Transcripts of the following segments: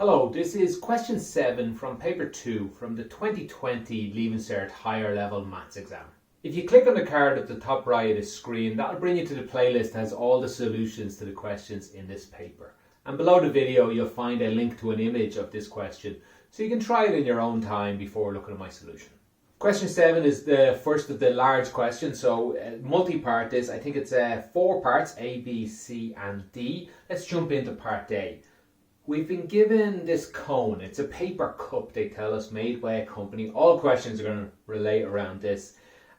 Hello, this is question 7 from paper 2 from the 2020 Leaving Cert higher level maths exam. If you click on the card at the top right of the screen, that'll bring you to the playlist that has all the solutions to the questions in this paper. And below the video you'll find a link to an image of this question so you can try it in your own time before looking at my solution. Question 7 is the first of the large questions, so multi-part this. I think it's 4 parts, A, B, C and D. Let's jump into part A. We've been given this cone. It's a paper cup, they tell us, made by a company. All questions are going to relate around this.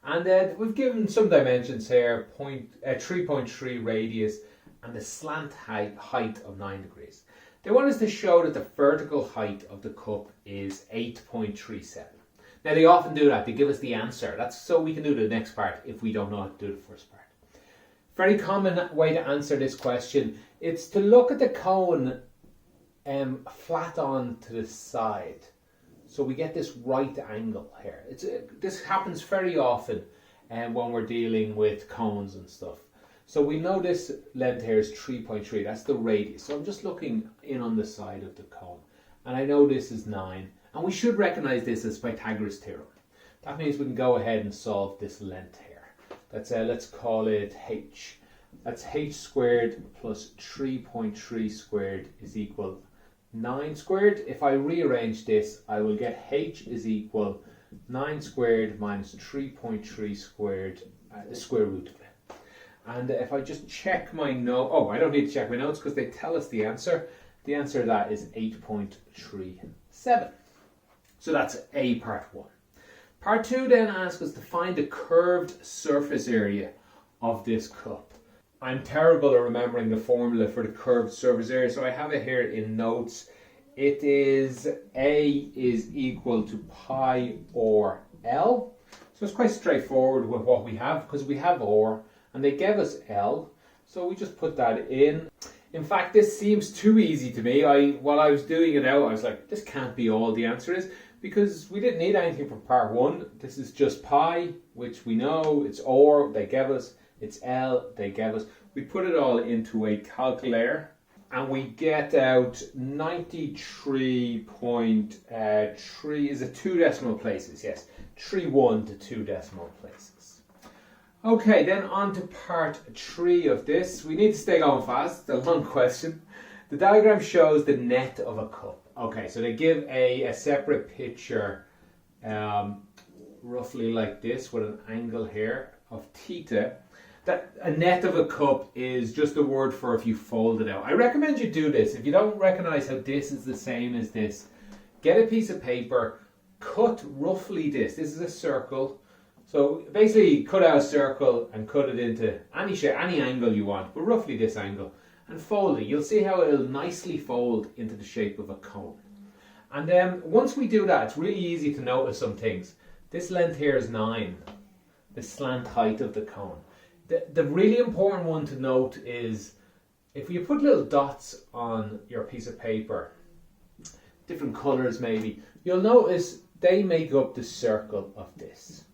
And we've given some dimensions here, 3.3 radius and the slant height of 9 degrees. They want us to show that the vertical height of the cup is 8.37. Now they often do that, they give us the answer. That's so we can do the next part if we don't know how to do the first part. Very common way to answer this question, it's to look at the cone flat on to the side, so we get this right angle here. This happens very often when we're dealing with cones and stuff. So we know this length here is 3.3, that's the radius. So I'm just looking in on the side of the cone, and I know this is 9, and we should recognize this as Pythagoras theorem. That means we can go ahead and solve this length here. That's let's call it h. That's h squared plus 3.3 squared is equal 9 squared. If I rearrange this, I will get h is equal 9 squared minus 3.3 squared, the square root of it. And if I just check my note, I don't need to check my notes because they tell us the answer. The answer to that is 8.37. So that's A, part 1. Part 2 then asks us to find the curved surface area of this cup. I'm terrible at remembering the formula for the curved surface area, so I have it here in notes. It is A is equal to pi or L. So it's quite straightforward with what we have, because we have or, and they gave us L. So we just put that in. In fact, this seems too easy to me. While I was doing it out, I was like, this can't be all the answer is, because we didn't need anything for part 1. This is just pi, which we know, it's or, they gave us. It's L, they gave us. We put it all into a calculator and we get out 93.3, is it 2 decimal places? Yes, 3.1 to 2 decimal places. Okay, then on to part 3 of this. We need to stay going fast, it's a long question. The diagram shows the net of a cup. Okay, so they give a separate picture roughly like this with an angle here of theta. That a net of a cup is just a word for if you fold it out. I recommend you do this. If you don't recognize how this is the same as this, get a piece of paper, cut roughly this. This is a circle. So basically cut out a circle and cut it into any shape, any angle you want, but roughly this angle, and fold it. You'll see how it'll nicely fold into the shape of a cone. And then once we do that, it's really easy to notice some things. This length here is 9, the slant height of the cone. The really important one to note is if you put little dots on your piece of paper, different colours maybe, you'll notice they make up the circle of this.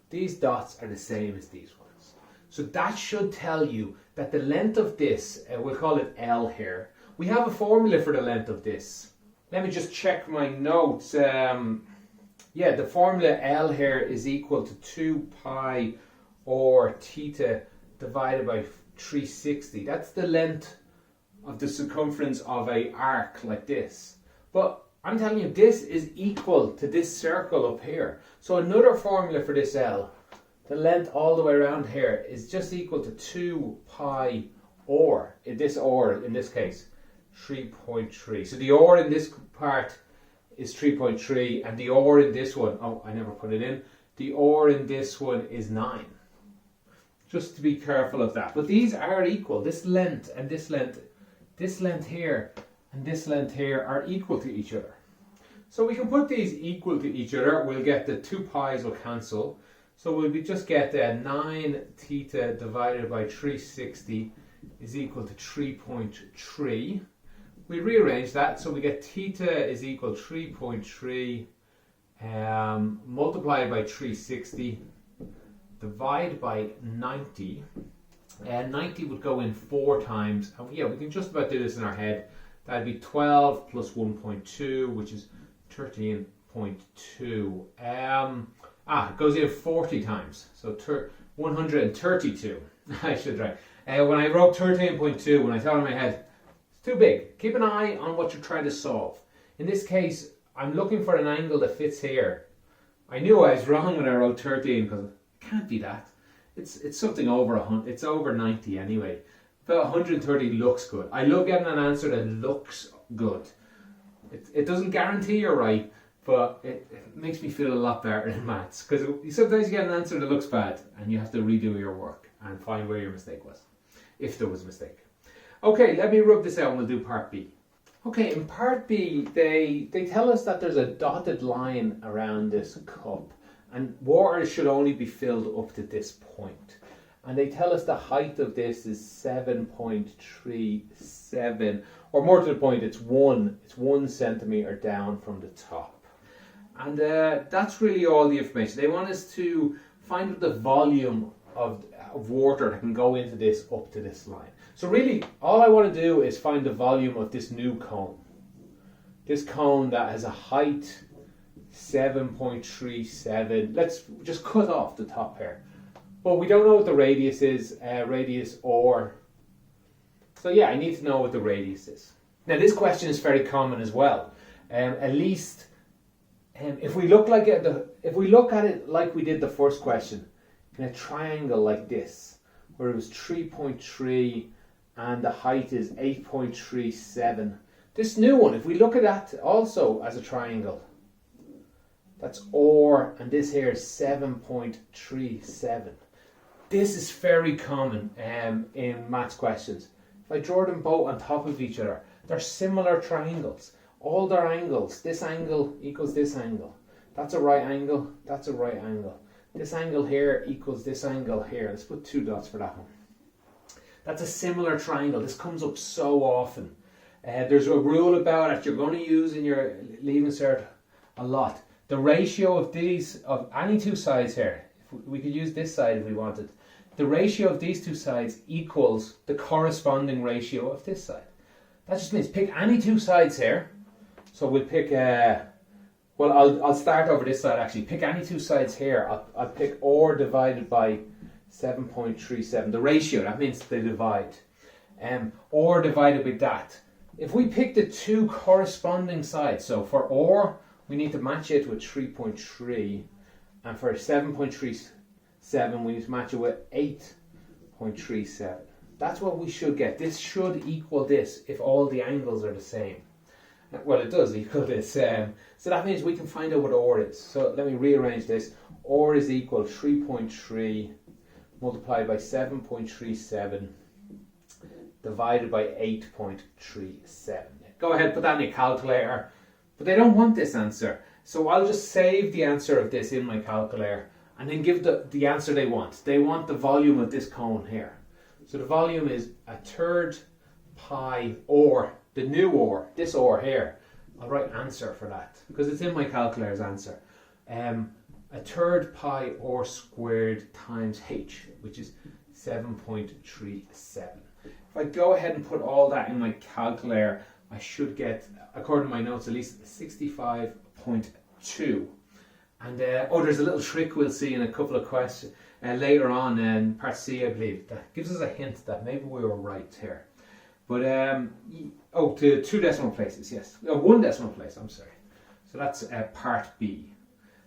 These dots are the same as these ones. So that should tell you that the length of this, we'll call it L here. We have a formula for the length of this. Let me just check my notes. The formula L here is equal to 2 pi or theta divided by 360. That's the length of the circumference of an arc like this. But I'm telling you, this is equal to this circle up here. So another formula for this L, the length all the way around here, is just equal to 2 pi or, in this case, 3.3. So the or in this part is 3.3, and the or in this one, I never put it in, the or in this one is 9. Just to be careful of that. But these are equal. This length and this length here and this length here are equal to each other. So we can put these equal to each other. We'll get the 2 pi's will cancel. So we'll just get 9 theta divided by 360 is equal to 3.3. We rearrange that, so we get theta is equal to 3.3 multiplied by 360 divide by 90. 90 would go in 4 times. And yeah, we can just about do this in our head. That'd be 12 plus 1.2, which is 13.2. It goes in 40 times, so 132. I should write. When I wrote 13.2, when I thought in my head, it's too big. Keep an eye on what you're trying to solve. In this case, I'm looking for an angle that fits here. I knew I was wrong when I wrote 13 because it can't be that. It's something over 100. It's over 90 anyway. But 130 looks good. I love getting an answer that looks good. It doesn't guarantee you're right, but it makes me feel a lot better in maths, because sometimes you get an answer that looks bad and you have to redo your work and find where your mistake was, if there was a mistake. Okay, let me rub this out and we'll do part B. Okay, in part B, they tell us that there's a dotted line around this cup and water should only be filled up to this point. And they tell us the height of this is 7.37, or more to the point, it's 1 centimetre down from the top. And that's really all the information. They want us to find out the volume of water that can go into this up to this line. So really, all I want to do is find the volume of this new cone. This cone that has a height 7.37. Let's just cut off the top here. But we don't know what the radius is, or... So yeah, I need to know what the radius is. Now this question is very common as well. At least, if we look at it like we did the first question, in a triangle like this, where it was 3.3 and the height is 8.37. This new one, if we look at that also as a triangle, that's or, and this here is 7.37. This is very common in maths questions. If I draw them both on top of each other, they're similar triangles. All their angles, this angle equals this angle. That's a right angle, that's a right angle. This angle here equals this angle here. Let's put 2 dots for that one. That's a similar triangle. This comes up so often. There's a rule about it you're going to use in your Leaving Cert a lot. The ratio of these, of any two sides here, we could use this side if we wanted. The ratio of these two sides equals the corresponding ratio of this side. That just means pick any two sides here. So we'll pick, I'll start over this side actually. Pick any two sides here. I'll pick or divided by 7.37. The ratio, that means they divide. Or divided by that. If we pick the two corresponding sides, so for or, we need to match it with 3.3. And for 7.37, we need to match it with 8.37. That's what we should get. This should equal this if all the angles are the same. Well, it does equal this. So that means we can find out what or is. So let me rearrange this. Or is equal 3.3 multiplied by 7.37 divided by 8.37. Go ahead, put that in your calculator. But they don't want this answer. So I'll just save the answer of this in my calculator and then give the answer they want. They want the volume of this cone here. So the volume is 1/3 pi or, the new or, this or here. I'll write answer for that because it's in my calculator's answer. 1/3 pi or squared times h, which is 7.37. If I go ahead and put all that in my calculator, I should get, according to my notes, at least 65.2. And there's a little trick we'll see in a couple of questions later on in part C, I believe, that gives us a hint that maybe we were right here. But to 2 decimal places, yes, 1 decimal place. I'm sorry. So that's part B.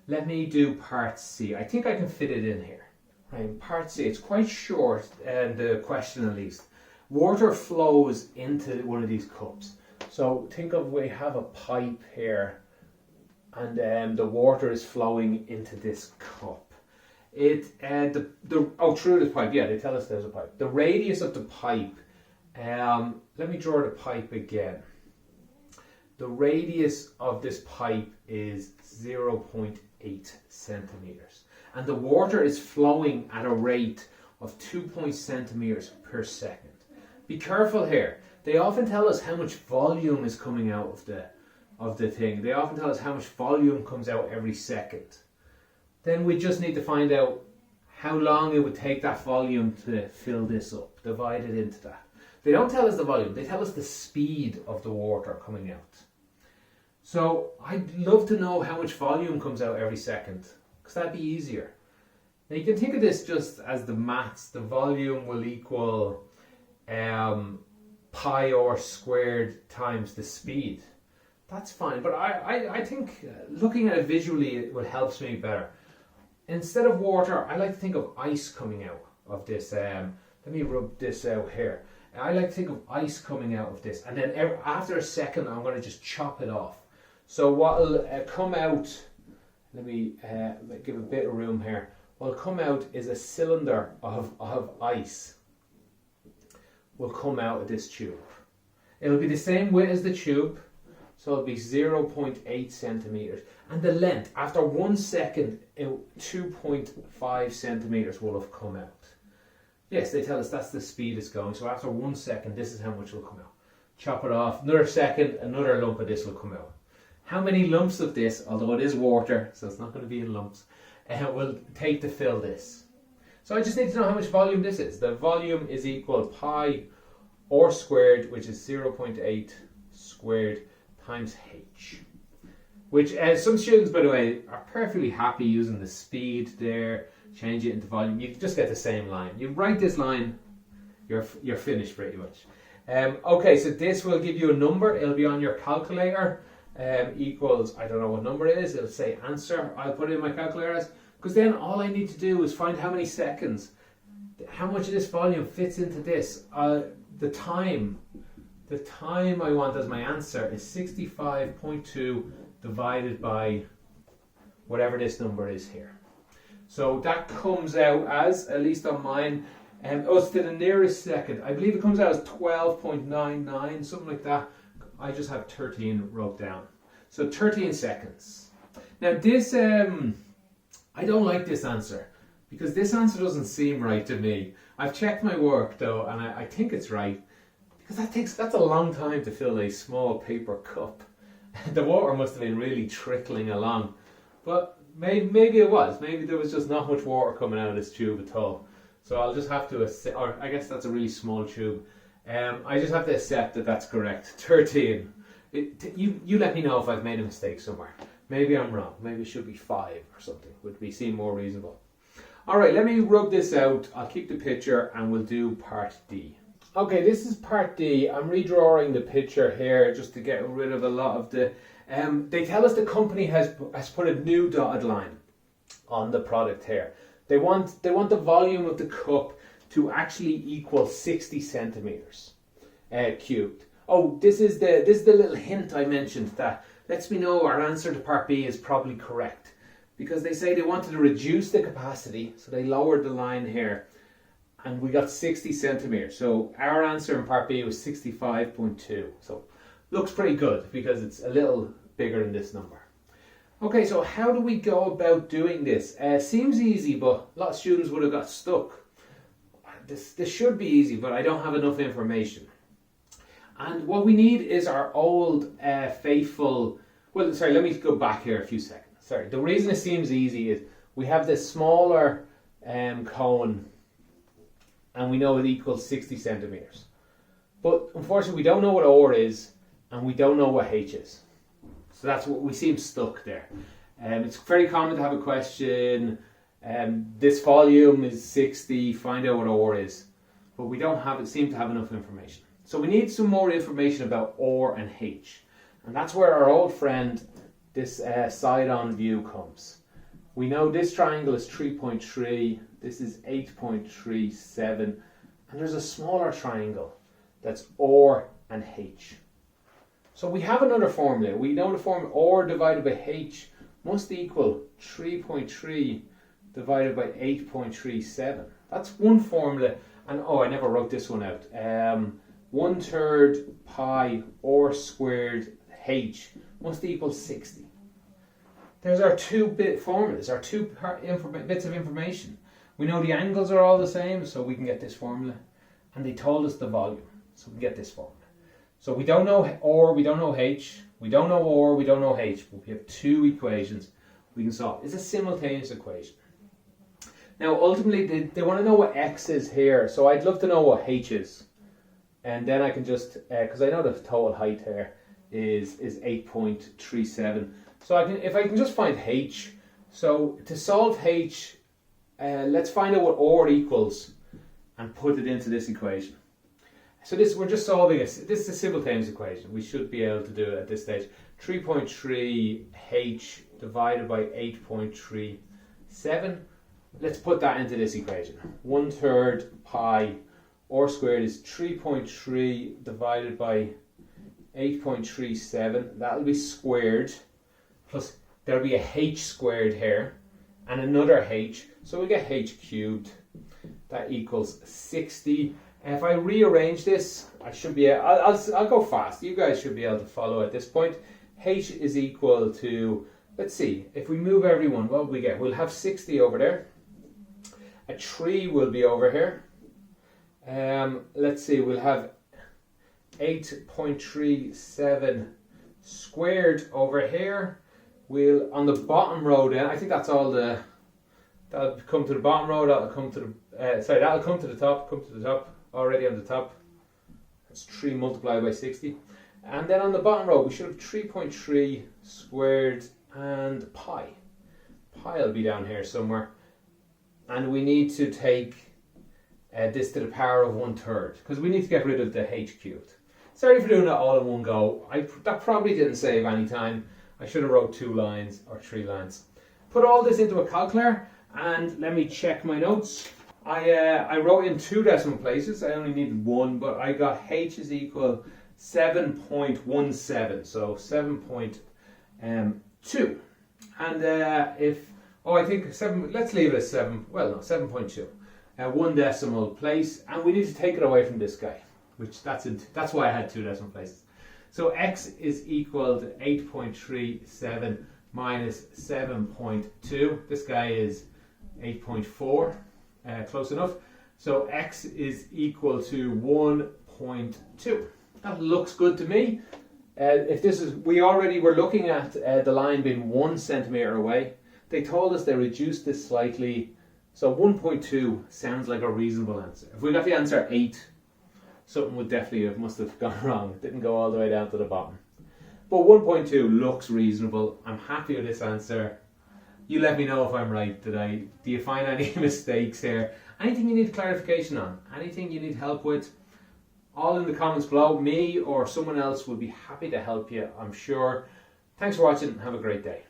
Let me do part C. I think I can fit it in here. Right, part C. It's quite short, the question at least. Water flows into one of these cups. So think of, we have a pipe here, and the water is flowing into this cup. Through this pipe. Yeah, they tell us there's a pipe. The radius of the pipe. Let me draw the pipe again. The radius of this pipe is 0.8 centimeters, and the water is flowing at a rate of 2 centimeters per second. Be careful here. They often tell us how much volume is coming out of the thing. They often tell us how much volume comes out every second. Then we just need to find out how long it would take that volume to fill this up. Divide it into that. They don't tell us the volume, they tell us the speed of the water coming out. So I'd love to know how much volume comes out every second, because that'd be easier. Now you can think of this just as the maths. The volume will equal pi r squared times the speed. That's fine, but I think looking at it visually, it will help me better. Instead of water, I like to think of ice coming out of this. Let me rub this out here. I like to think of ice coming out of this, and then after a second, I'm going to just chop it off. So what will come out, let me give a bit of room here. What will come out is a cylinder of ice will come out of this tube. It'll be the same width as the tube, so it'll be 0.8 centimeters. And the length, after 1 second, 2.5 centimeters will have come out. Yes, they tell us that's the speed it's going. So after 1 second, this is how much will come out. Chop it off, another second, another lump of this will come out. How many lumps of this, although it is water, so it's not going to be in lumps, will take to fill this? So I just need to know how much volume this is. The volume is equal pi r squared, which is 0.8 squared times h. Which some students, by the way, are perfectly happy using the speed there, change it into volume. You just get the same line. You write this line, you're finished pretty much. Okay, so this will give you a number. It'll be on your calculator. Equals, I don't know what number it is. It'll say answer. I'll put it in my calculator as, because then all I need to do is find how many seconds, how much of this volume fits into this. The time I want as my answer is 65.2 divided by whatever this number is here. So that comes out as, at least on mine, it's to the nearest second. I believe it comes out as 12.99, something like that. I just have 13 wrote down. So 13 seconds. Now this, I don't like this answer, because this answer doesn't seem right to me. I've checked my work though, and I think it's right, because that's a long time to fill a small paper cup. The water must have been really trickling along, but maybe it was. Maybe there was just not much water coming out of this tube at all. So I'll just have to accept, or I guess that's a really small tube. I just have to accept that that's correct. 13. You let me know if I've made a mistake somewhere. Maybe I'm wrong. Maybe it should be 5 or something. Would seem more reasonable. Alright, let me rub this out. I'll keep the picture and we'll do part D. Okay, this is part D. I'm redrawing the picture here just to get rid of a lot of the... they tell us the company has put a new dotted line on the product here. They want the volume of the cup to actually equal 60 centimeters cubed. Oh, this is the little hint I mentioned that lets me know our answer to part B is probably correct, because they say they wanted to reduce the capacity, so they lowered the line here, and we got 60 centimeters. So our answer in part B was 65.2. So looks pretty good because it's a little bigger than this number. Okay, so how do we go about doing this? Seems easy, but a lot of students would have got stuck. This should be easy, but I don't have enough information. And what we need is our old faithful... Well, sorry, let me go back here a few seconds. Sorry, the reason it seems easy is we have this smaller cone, and we know it equals 60 centimeters. But unfortunately, we don't know what R is, and we don't know what H is. So that's what we seem stuck there. It's very common to have a question, this volume is 60, find out what R is. But we don't seem to have enough information. So we need some more information about R and H. And that's where our old friend, this side-on view comes. We know this triangle is 3.3, this is 8.37, and there's a smaller triangle that's R and H. So we have another formula. We know the formula R divided by H must equal 3.3 divided by 8.37. That's one formula. And oh, I never wrote this one out. 1/3 pi R squared H must equal 60. There's our two-bit formulas, our two bits of information. We know the angles are all the same, so we can get this formula. And they told us the volume, so we can get this formula. So we don't know R, we don't know H. We don't know R, we don't know H. But we have two equations we can solve. It's a simultaneous equation. Now, ultimately, they want to know what X is here. So I'd love to know what H is. And then I can just, because I know the total height here is 8.37. So if I can just find h, so to solve h, let's find out what r equals and put it into this equation. So we're just solving this is a simultaneous equation. We should be able to do it at this stage. 3.3 h divided by 8.37. Let's put that into this equation. 1/3 pi r squared is 3.3 divided by 8.37. That'll be squared, plus there'll be a h squared here and another h, so we get h cubed. That equals 60. And if I rearrange this, I should be I'll go fast. You guys should be able to follow at this point. H is equal to, let's see, if we move everyone, what will we get? We'll have 60 over there. A 3 will be over here. Let's see, we'll have 8.37 squared over here. We'll, on the bottom row then, I think that's all that'll come to the bottom row, that'll come to the, that'll come to the top, already on the top. That's 3 multiplied by 60. And then on the bottom row, we should have 3.3 squared and pi. Pi will be down here somewhere. And we need to take this to the power of 1/3, because we need to get rid of the h cubed. Sorry for doing that all in one go. That probably didn't save any time. I should have wrote 2 lines or 3 lines. Put all this into a calculator and let me check my notes. I wrote in 2 decimal places. I only needed 1, but I got h is equal 7.17, so 7.2. And I think 7, let's leave it as 7, well no, 7.2. 1 decimal place, and we need to take it away from this guy, which that's why I had 2 decimal places. So x is equal to 8.37 minus 7.2. This guy is 8.4, close enough. So x is equal to 1.2. That looks good to me. If this is, we already were looking at the line being 1 centimeter away. They told us they reduced this slightly, so 1.2 sounds like a reasonable answer. If we got the answer 8, something must have gone wrong. It didn't go all the way down to the bottom. But 1.2 looks reasonable. I'm happy with this answer. You let me know if I'm right. Do you find any mistakes here? Anything you need clarification on? Anything you need help with? All in the comments below. Me or someone else will be happy to help you, I'm sure. Thanks for watching. Have a great day.